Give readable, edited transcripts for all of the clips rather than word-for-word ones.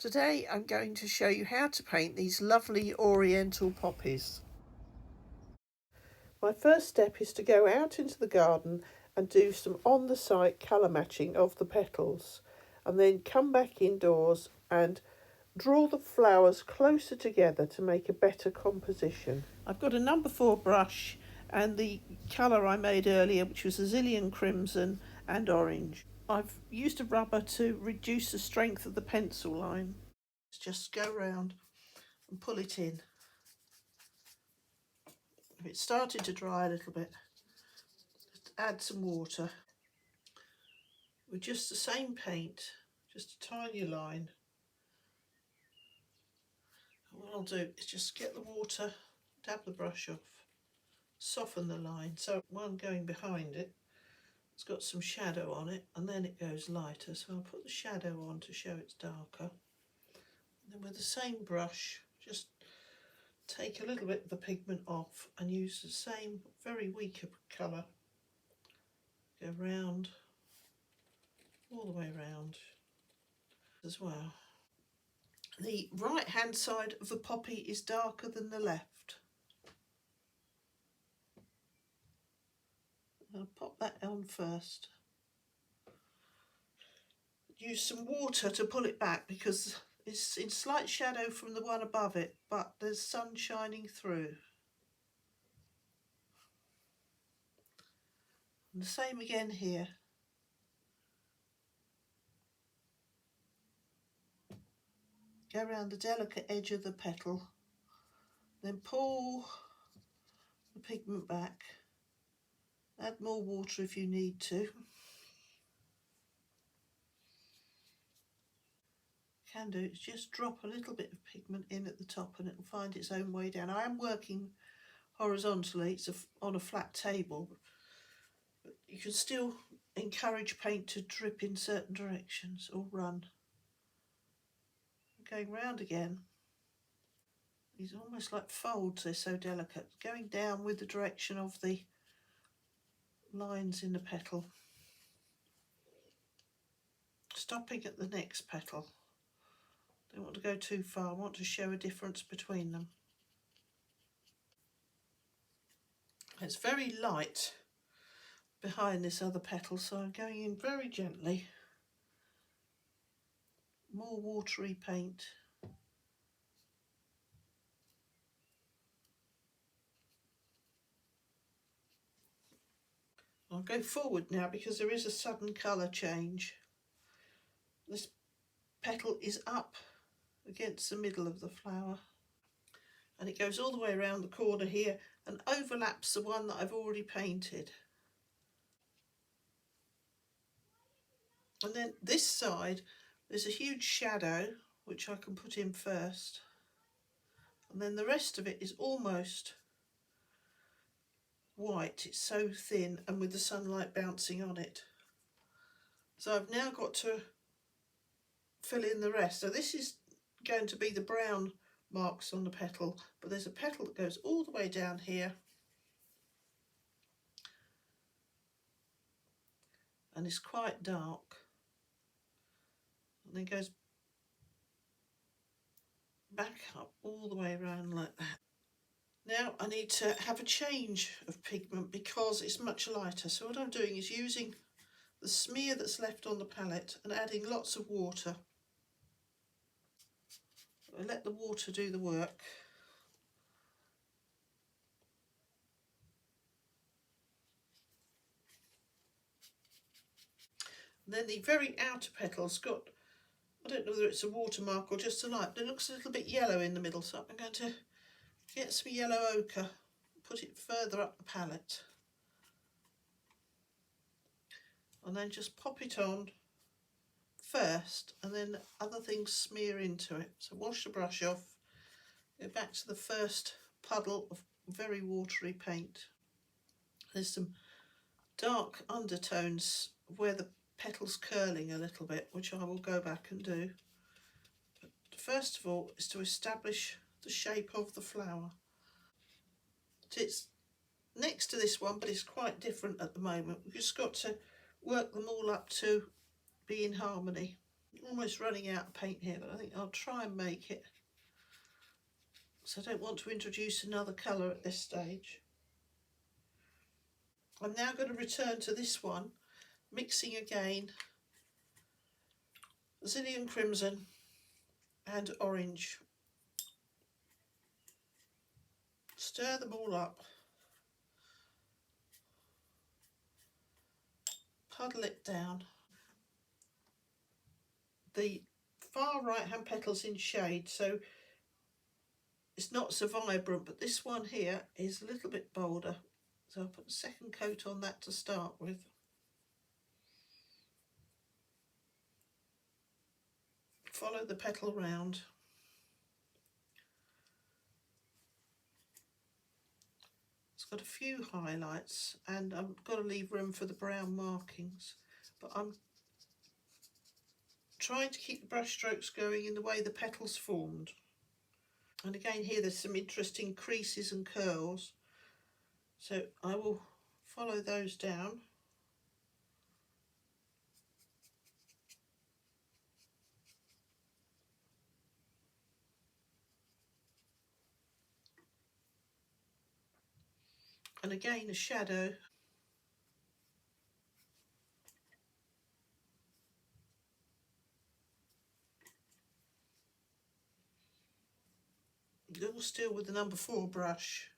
Today I'm going to show you how to paint these lovely Oriental poppies. My first step is to go out into the garden and do some on-the-site colour matching of the petals, and then come back indoors and draw the flowers closer together to make a better composition. I've got a number 4 brush and the colour I made earlier, which was Azilian Crimson and Orange. I've used a rubber to reduce the strength of the pencil line. Just go round and pull it in. If it's started to dry a little bit, just add some water with just the same paint, just a tiny line. And what I'll do is just get the water, dab the brush off, soften the line. So one going behind it, it's got some shadow on it, and then it goes lighter. So I'll put the shadow on to show it's darker. And then with the same brush, just take a little bit of the pigment off and use the same very weaker colour. Go round, all the way round as well. The right hand side of the poppy is darker than the left. I'll pop that on first. Use some water to pull it back because it's in slight shadow from the one above it, but there's sun shining through. And the same again here. Go around the delicate edge of the petal, then pull the pigment back. Add more water if you need to. Can do is just drop a little bit of pigment in at the top and it'll find its own way down. I am working horizontally, it's on a flat table, but you can still encourage paint to drip in certain directions or run. Going round again. These are almost like folds, they're so delicate. Going down with the direction of the lines in the petal. Stopping at the next petal. Don't want to go too far, I want to show a difference between them. It's very light behind this other petal, so I'm going in very gently. More watery paint. I'll go forward now because there is a sudden colour change. This petal is up against the middle of the flower and it goes all the way around the corner here and overlaps the one that I've already painted. And then this side there's a huge shadow which I can put in first, and then the rest of it is almost white, it's so thin and with the sunlight bouncing on it. So I've now got to fill in the rest. So this is going to be the brown marks on the petal, but there's a petal that goes all the way down here and it's quite dark and then goes back up all the way around like that. Now I need to have a change of pigment because it's much lighter, so what I'm doing is using the smear that's left on the palette and adding lots of water. I let the water do the work. And then the very outer petal's got, I don't know whether it's a watermark or just a light, but it looks a little bit yellow in the middle, so I'm going to get some yellow ochre, put it further up the palette, and then just pop it on first and then other things smear into it. So wash the brush off, go back to the first puddle of very watery paint. There's some dark undertones where the petal's curling a little bit, which I will go back and do. But first of all is to establish the shape of the flower. It's next to this one, but it's quite different at the moment. We've just got to work them all up to be in harmony. almost running out of paint here, but I think I'll try and make it. So I don't want to introduce another colour at this stage. I'm now going to return to this one, mixing again Zillion Crimson and Orange. Stir them all up. Puddle it down. The far right hand petal's in shade, so it's not so vibrant, but this one here is a little bit bolder. So I'll put a second coat on that to start with. Follow the petal round. It's got a few highlights and I've got to leave room for the brown markings, but I'm trying to keep the brush strokes going in the way the petals formed. And again here there's some interesting creases and curls, so I will follow those down. And again a shadow. All still with the number 4 brush.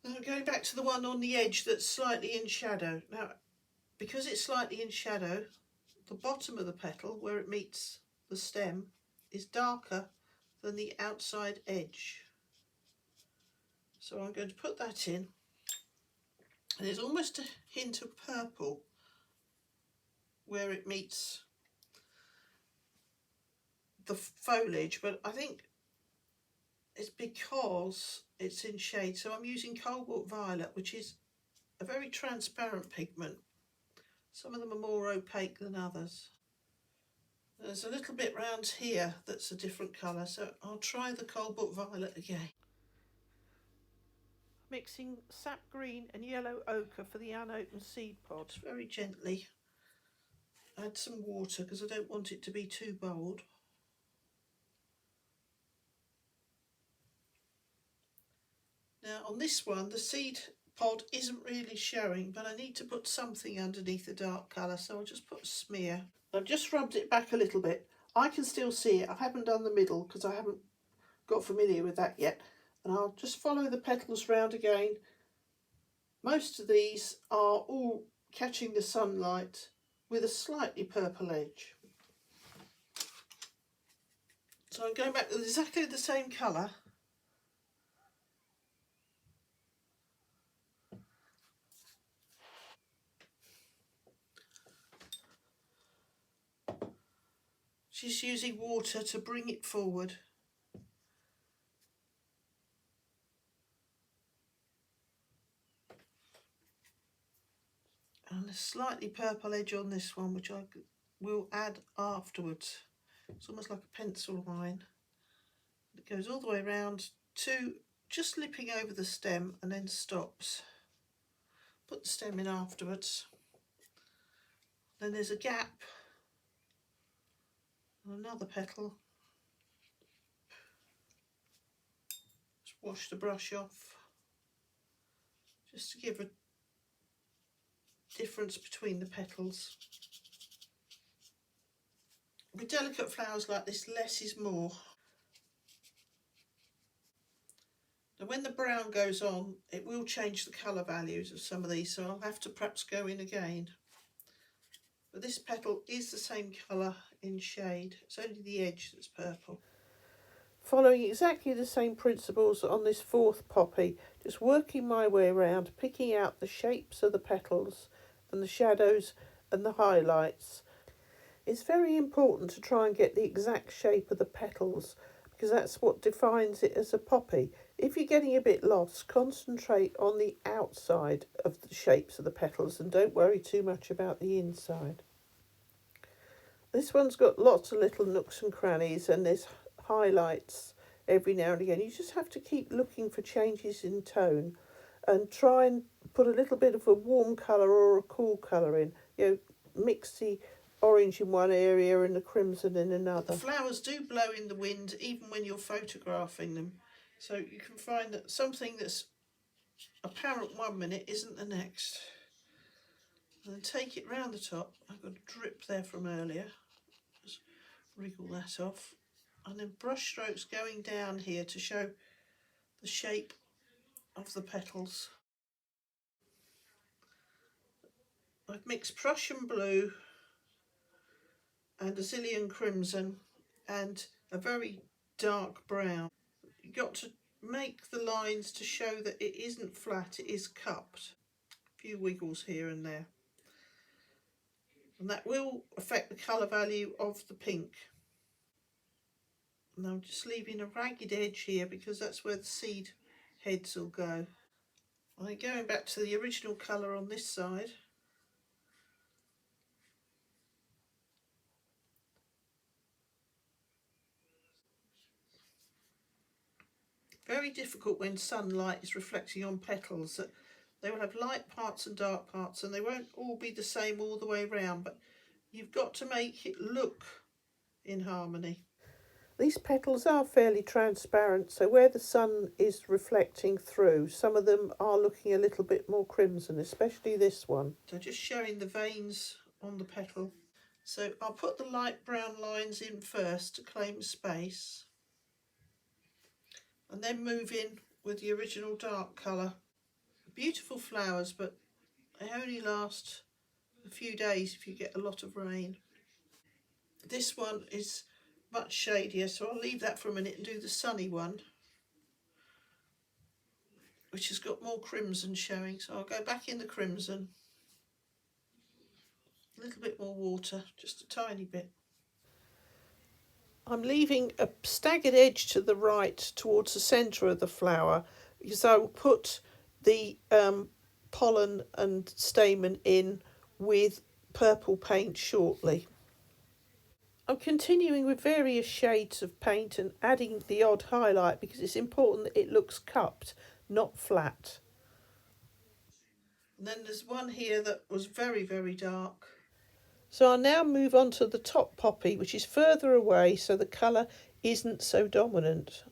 Now going back to the one on the edge that's slightly in shadow. Now, because it's slightly in shadow, the bottom of the petal, where it meets the stem, is darker than the outside edge. So I'm going to put that in. And there's almost a hint of purple where it meets the foliage, but I think it's because it's in shade. So I'm using Cobalt Violet, which is a very transparent pigment. Some of them are more opaque than others. There's a little bit round here that's a different colour, so I'll try the Cobalt Violet again. Mixing sap green and yellow ochre for the unopened seed pod. Very gently add some water because I don't want it to be too bold. Now on this one the seed pod isn't really showing, but I need to put something underneath the dark colour, so I'll just put a smear. I've just rubbed it back a little bit. I can still see it. I haven't done the middle because I haven't got familiar with that yet. And I'll just follow the petals round again. Most of these are all catching the sunlight with a slightly purple edge. So I'm going back with exactly the same colour. Just using water to bring it forward. And a slightly purple edge on this one, which I will add afterwards. It's almost like a pencil line. It goes all the way around to just lipping over the stem and then stops. Put the stem in afterwards. Then there's a gap and another petal. Just wash the brush off just to give a difference between the petals. With delicate flowers like this, less is more. Now when the brown goes on, it will change the colour values of some of these, so I'll have to perhaps go in again. But this petal is the same colour in shade, it's only the edge that's purple. Following exactly the same principles on this 4th poppy, just working my way around, picking out the shapes of the petals and the shadows and the highlights. It's very important to try and get the exact shape of the petals because that's what defines it as a poppy. If you're getting a bit lost, concentrate on the outside of the shapes of the petals and don't worry too much about the inside. This one's got lots of little nooks and crannies and there's highlights every now and again. You just have to keep looking for changes in tone and try and put a little bit of a warm colour or a cool colour in. You know, mix the orange in one area and the crimson in another. Flowers do blow in the wind even when you're photographing them. So you can find that something that's apparent one minute isn't the next. And then take it round the top. I've got a drip there from earlier. Just wriggle that off. And then brush strokes going down here to show the shape of the petals. I've mixed Prussian blue and Azilian crimson and a very dark brown. You've got to make the lines to show that it isn't flat, it is cupped. A few wiggles here and there. And that will affect the colour value of the pink. And I'm just leaving a ragged edge here because that's where the seed heads will go. And then going back to the original colour on this side. Very difficult when sunlight is reflecting on petals, that they will have light parts and dark parts and they won't all be the same all the way round, but you've got to make it look in harmony. These petals are fairly transparent, so where the sun is reflecting through, some of them are looking a little bit more crimson, especially this one. So just showing the veins on the petal. So I'll put the light brown lines in first to claim space, and then move in with the original dark colour. Beautiful flowers, but they only last a few days if you get a lot of rain. This one is much shadier, so I'll leave that for a minute and do the sunny one, which has got more crimson showing. So I'll go back in the crimson, a little bit more water, just a tiny bit. I'm leaving a staggered edge to the right towards the centre of the flower because I will put the pollen and stamen in with purple paint shortly. I'm continuing with various shades of paint and adding the odd highlight because it's important that it looks cupped, not flat. And then there's one here that was very, very dark. So I'll now move on to the top poppy, which is further away so the colour isn't so dominant.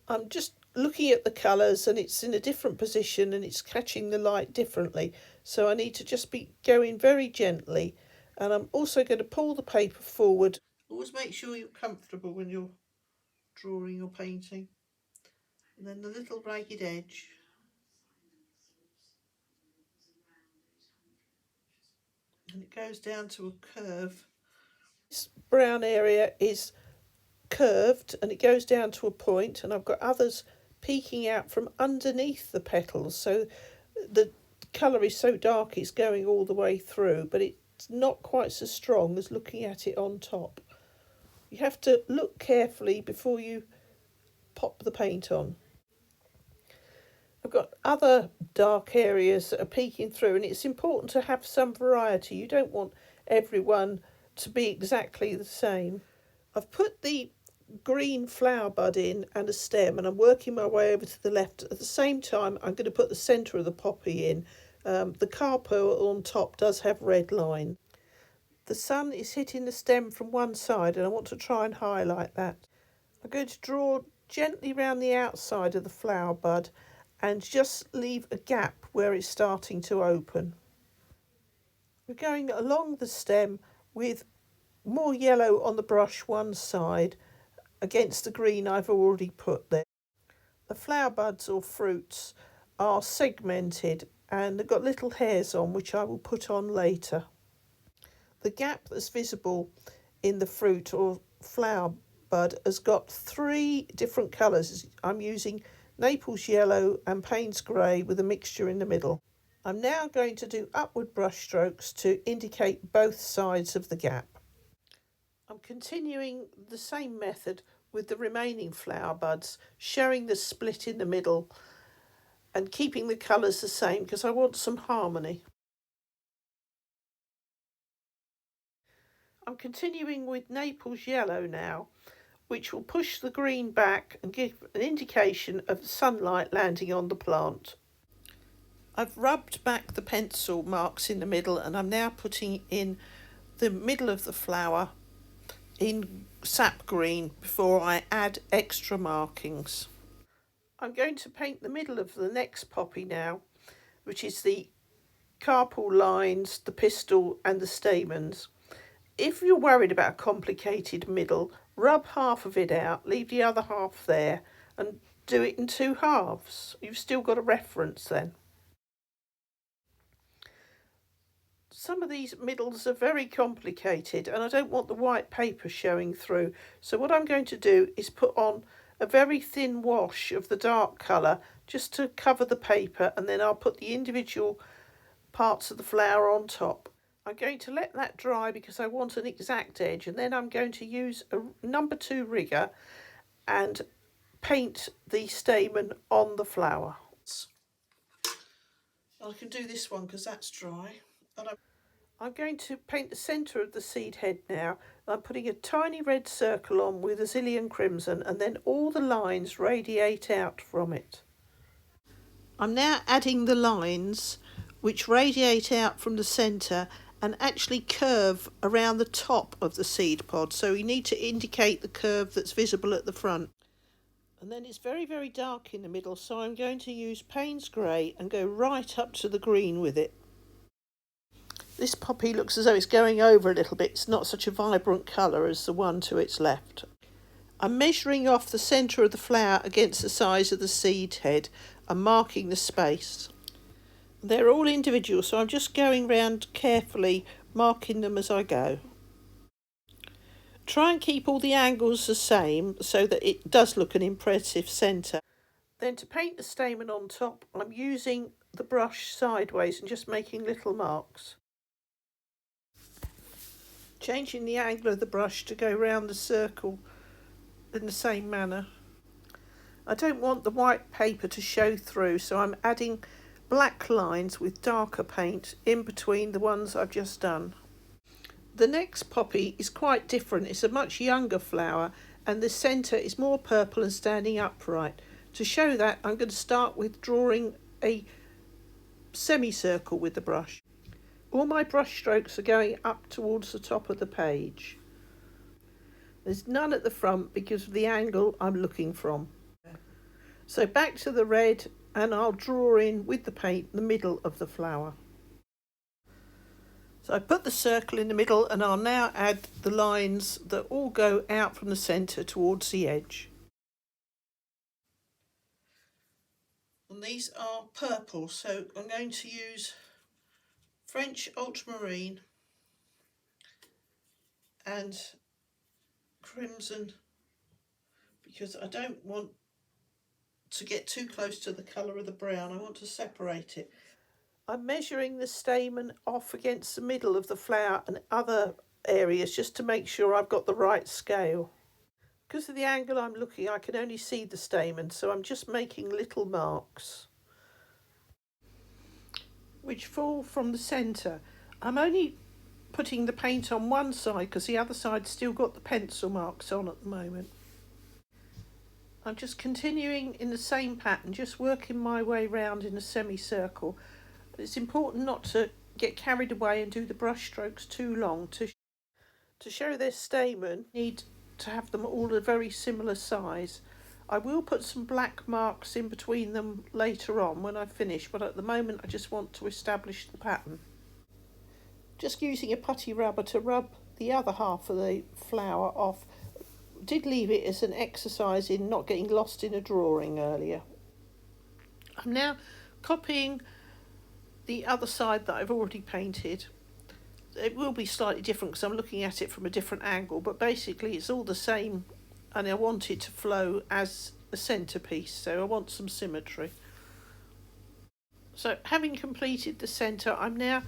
I'm just looking at the colours and it's in a different position and it's catching the light differently. So I need to just be going very gently, and I'm also going to pull the paper forward. Always make sure you're comfortable when you're drawing or painting. And then the little ragged edge. And it goes down to a curve. This brown area is curved and it goes down to a point, and I've got others peeking out from underneath the petals, so the colour is so dark it's going all the way through, but it's not quite so strong as looking at it on top. You have to look carefully before you pop the paint on. I've got other dark areas that are peeking through, and it's important to have some variety. You don't want everyone to be exactly the same. I've put the green flower bud in and a stem, and I'm working my way over to the left. At the same time, I'm going to put the centre of the poppy in. The carpo on top does have red line. The sun is hitting the stem from one side, and I want to try and highlight that. I'm going to draw gently round the outside of the flower bud and just leave a gap where it's starting to open. We're going along the stem with more yellow on the brush one side against the green I've already put there. The flower buds or fruits are segmented and they've got little hairs on, which I will put on later. The gap that's visible in the fruit or flower bud has got 3 different colours. I'm using Naples yellow and Payne's grey with a mixture in the middle. I'm now going to do upward brush strokes to indicate both sides of the gap. I'm continuing the same method with the remaining flower buds, showing the split in the middle and keeping the colours the same because I want some harmony. I'm continuing with Naples yellow now, which will push the green back and give an indication of the sunlight landing on the plant. I've rubbed back the pencil marks in the middle, and I'm now putting in the middle of the flower in sap green before I add extra markings. I'm going to paint the middle of the next poppy now, which is the carpal lines, the pistil and the stamens. If you're worried about a complicated middle, rub half of it out, leave the other half there and do it in 2 halves. You've still got a reference then. Some of these middles are very complicated and I don't want the white paper showing through. So what I'm going to do is put on a very thin wash of the dark colour just to cover the paper, and then I'll put the individual parts of the flower on top. I'm going to let that dry because I want an exact edge, and then I'm going to use a number 2 rigger and paint the stamen on the flower. I can do this one because that's dry. And I'm going to paint the centre of the seed head now. I'm putting a tiny red circle on with Azilian crimson, and then all the lines radiate out from it. I'm now adding the lines which radiate out from the centre and actually curve around the top of the seed pod. So you need to indicate the curve that's visible at the front. And then it's very, very dark in the middle, so I'm going to use Payne's Grey and go right up to the green with it. This poppy looks as though it's going over a little bit. It's not such a vibrant colour as the one to its left. I'm measuring off the centre of the flower against the size of the seed head and marking the space. They're all individual, so I'm just going round carefully, marking them as I go. Try and keep all the angles the same so that it does look an impressive centre. Then to paint the stamen on top, I'm using the brush sideways and just making little marks. Changing the angle of the brush to go round the circle in the same manner. I don't want the white paper to show through, so I'm adding black lines with darker paint in between the ones I've just done. The next poppy is quite different. It's a much younger flower and the centre is more purple and standing upright. To show that, I'm going to start with drawing a semicircle with the brush. All my brush strokes are going up towards the top of the page. There's none at the front because of the angle I'm looking from. So back to the red, and I'll draw in with the paint the middle of the flower. So I put the circle in the middle, and I'll now add the lines that all go out from the centre towards the edge. And these are purple, so I'm going to use French ultramarine and crimson because I don't want to get too close to the colour of the brown. I want to separate it. I'm measuring the stamen off against the middle of the flower and other areas just to make sure I've got the right scale. Because of the angle I'm looking, I can only see the stamen, so I'm just making little marks which fall from the centre. I'm only putting the paint on one side because the other side's still got the pencil marks on at the moment. I'm just continuing in the same pattern, just working my way round in a semicircle. It's important not to get carried away and do the brush strokes too long. To show their stamen, need to have them all a very similar size. I will put some black marks in between them later on when I finish, but at the moment I just want to establish the pattern. Just using a putty rubber to rub the other half of the flower off. Did leave it as an exercise in not getting lost in a drawing earlier. I'm now copying the other side that I've already painted. It will be slightly different because I'm looking at it from a different angle, but basically it's all the same and I want it to flow as a centrepiece, so I want some symmetry. So having completed the centre, I'm now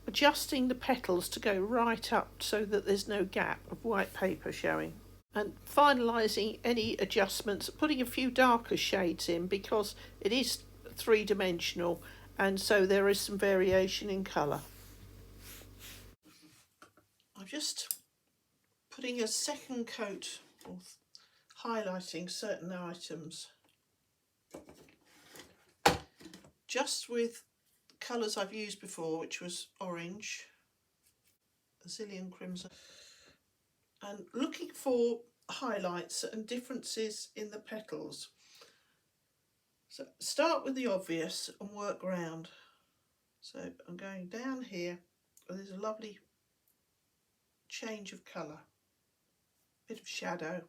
adjusting the petals to go right up so that there's no gap of white paper showing. And finalising any adjustments, putting a few darker shades in because it is 3-dimensional and so there is some variation in colour. I'm just putting a second coat or highlighting certain items just with colours I've used before, which was orange, Azilian crimson, and looking for highlights and differences in the petals. So start with the obvious and work round. So I'm going down here and there's a lovely change of colour, bit of shadow.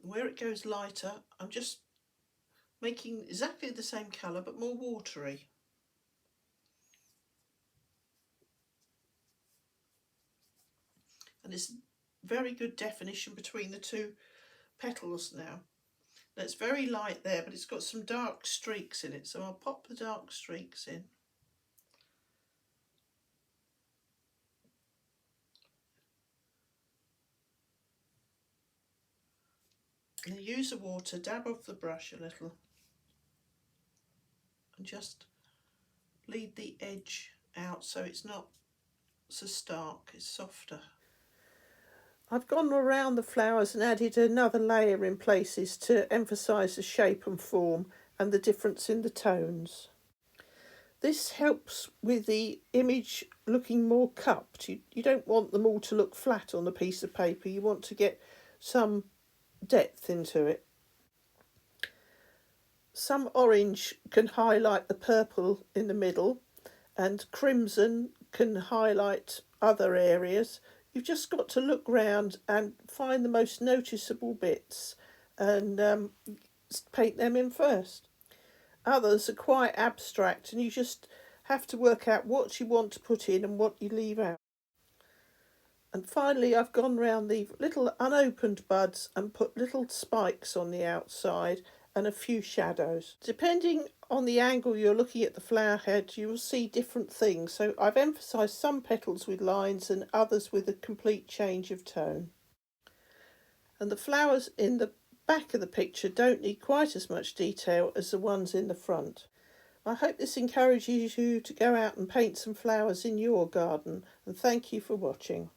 Where it goes lighter, I'm just making exactly the same colour but more watery. And it's very good definition between the two petals now. Now it's very light there, but it's got some dark streaks in it, so I'll pop the dark streaks in. And then use the water, dab off the brush a little, and just lead the edge out so it's not so stark, it's softer. I've gone around the flowers and added another layer in places to emphasise the shape and form and the difference in the tones. This helps with the image looking more cupped. You don't want them all to look flat on a piece of paper. You want to get some depth into it. Some orange can highlight the purple in the middle, and crimson can highlight other areas. You've just got to look round and find the most noticeable bits and paint them in first. Others are quite abstract and you just have to work out what you want to put in and what you leave out. And finally I've gone round the little unopened buds and put little spikes on the outside and a few shadows. Depending on the angle you're looking at the flower head, you will see different things. So I've emphasised some petals with lines and others with a complete change of tone. And the flowers in the back of the picture don't need quite as much detail as the ones in the front. I hope this encourages you to go out and paint some flowers in your garden, and thank you for watching.